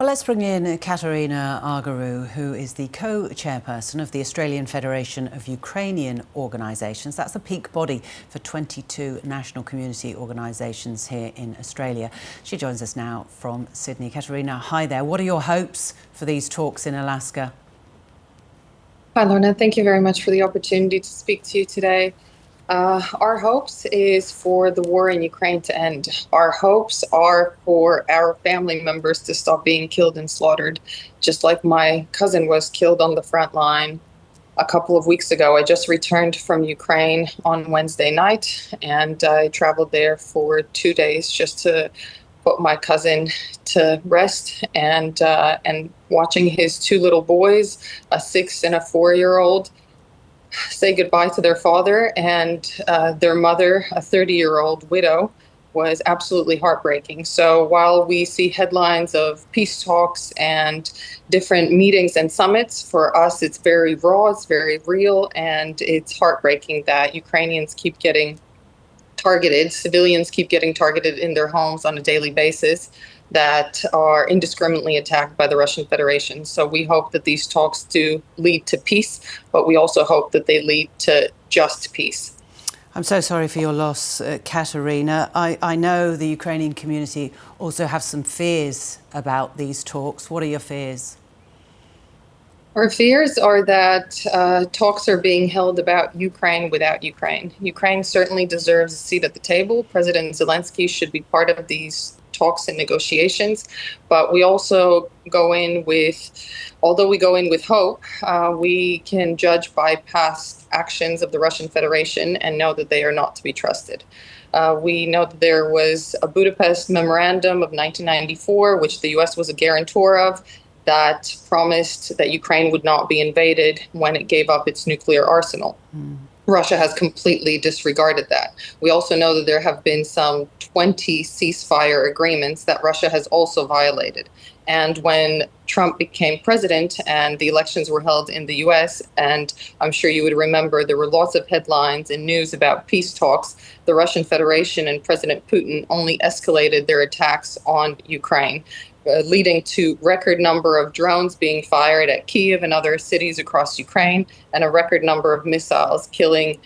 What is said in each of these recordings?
Well, let's bring in Kateryna Argyrou, who is the co-chairperson of the Australian Federation of Ukrainian Organisations. That's the peak body for 22 national community organisations here in Australia. She joins us now from Sydney. Kateryna, hi there. What are your hopes for these talks in Alaska? Hi, Lorna. Thank you very much for the opportunity to speak to you today. Our hopes is for the war in Ukraine to end. Our hopes are for our family members to stop being killed and slaughtered, just like my cousin was killed on the front line a couple of weeks ago. I just returned from Ukraine on Wednesday night, and I traveled there for 2 days just to put my cousin to rest, and watching his two little boys, a 6 and a 4-year-old, say goodbye to their father and their mother, a 30-year-old widow, was absolutely heartbreaking. So while we see headlines of peace talks and different meetings and summits, for us it's very raw, it's very real, and it's heartbreaking that Ukrainians keep getting targeted, civilians keep getting targeted in their homes on a daily basis, that are indiscriminately attacked by the Russian Federation. So we hope that these talks do lead to peace, but we also hope that they lead to just peace. I'm so sorry for your loss, Kateryna. I know the Ukrainian community also have some fears about these talks. What are your fears? Our fears are that talks are being held about Ukraine without Ukraine. Ukraine certainly deserves a seat at the table. President Zelensky should be part of these talks and negotiations, but we also go in with, although we go in with hope, we can judge by past actions of the Russian Federation and know that they are not to be trusted. We know that there was a Budapest Memorandum of 1994, which the US was a guarantor of, that promised that Ukraine would not be invaded when it gave up its nuclear arsenal. Russia has completely disregarded that. We also know that there have been some 20 ceasefire agreements that Russia has also violated. And when Trump became president and the elections were held in the US, and I'm sure you would remember there were lots of headlines and news about peace talks, the Russian Federation and President Putin only escalated their attacks on Ukraine, leading to record number of drones being fired at Kyiv and other cities across Ukraine, and a record number of missiles killing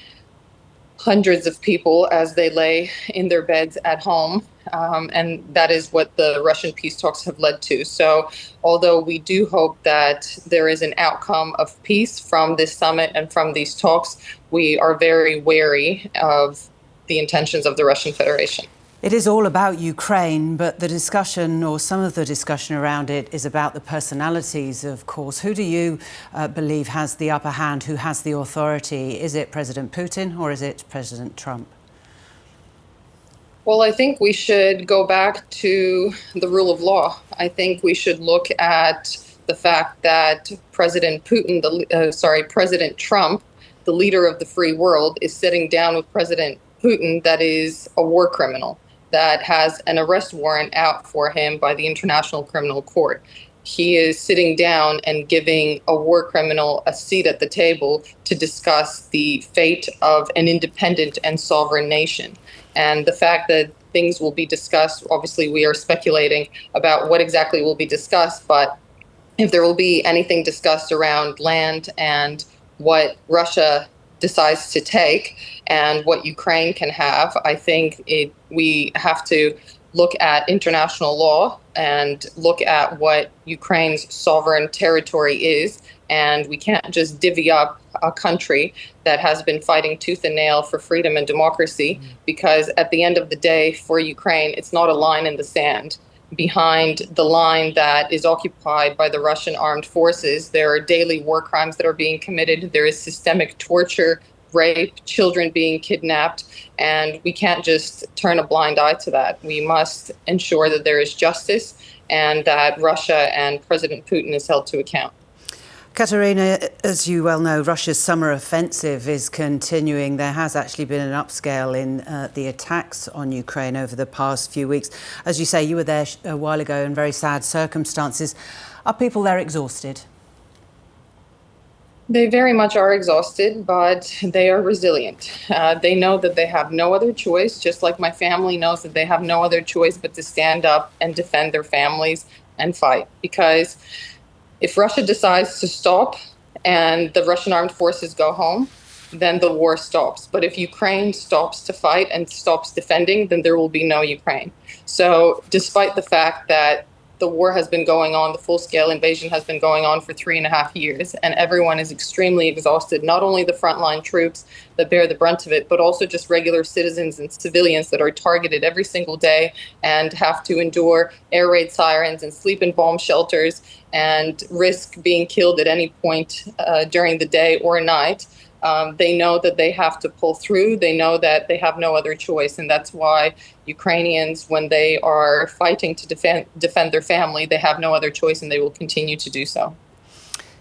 hundreds of people as they lay in their beds at home. And that is what the Russian peace talks have led to. So although we do hope that there is an outcome of peace from this summit and from these talks, we are very wary of the intentions of the Russian Federation. It is all about Ukraine, but the discussion, or some of the discussion around it, is about the personalities, of course. Who do you believe has the upper hand, who has the authority? Is it President Putin or is it President Trump? Well, I think we should go back to the rule of law. I think we should look at the fact that President Trump, the leader of the free world, is sitting down with President Putin, that is a war criminal, that has an arrest warrant out for him by the International Criminal Court. He is sitting down and giving a war criminal a seat at the table to discuss the fate of an independent and sovereign nation. And the fact that things will be discussed, obviously we are speculating about what exactly will be discussed, but if there will be anything discussed around land and what Russia decides to take and what Ukraine can have, I think we have to look at international law and look at what Ukraine's sovereign territory is. And we can't just divvy up a country that has been fighting tooth and nail for freedom and democracy, because at the end of the day, for Ukraine, it's not a line in the sand. Behind the line that is occupied by the Russian armed forces, there are daily war crimes that are being committed. There is systemic torture, rape, children being kidnapped, and we can't just turn a blind eye to that. We must ensure that there is justice and that Russia and President Putin is held to account. Kateryna, as you well know, Russia's summer offensive is continuing. There has actually been an upscale in the attacks on Ukraine over the past few weeks. As you say, you were there a while ago in very sad circumstances. Are people there exhausted? They very much are exhausted, but they are resilient. They know that they have no other choice, just like my family knows that they have no other choice but to stand up and defend their families and fight. Because if Russia decides to stop and the Russian armed forces go home, then the war stops. But if Ukraine stops to fight and stops defending, then there will be no Ukraine. So despite the fact that the war has been going on, the full-scale invasion has been going on for 3.5 years, and everyone is extremely exhausted, not only the frontline troops that bear the brunt of it, but also just regular citizens and civilians that are targeted every single day and have to endure air raid sirens and sleep in bomb shelters and risk being killed at any point during the day or night. They know that they have to pull through. They know that they have no other choice. And that's why Ukrainians, when they are fighting to defend their family, they have no other choice, and they will continue to do so.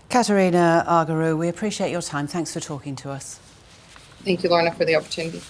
Kateryna Argyrou, we appreciate your time. Thanks for talking to us. Thank you, Lorna, for the opportunity.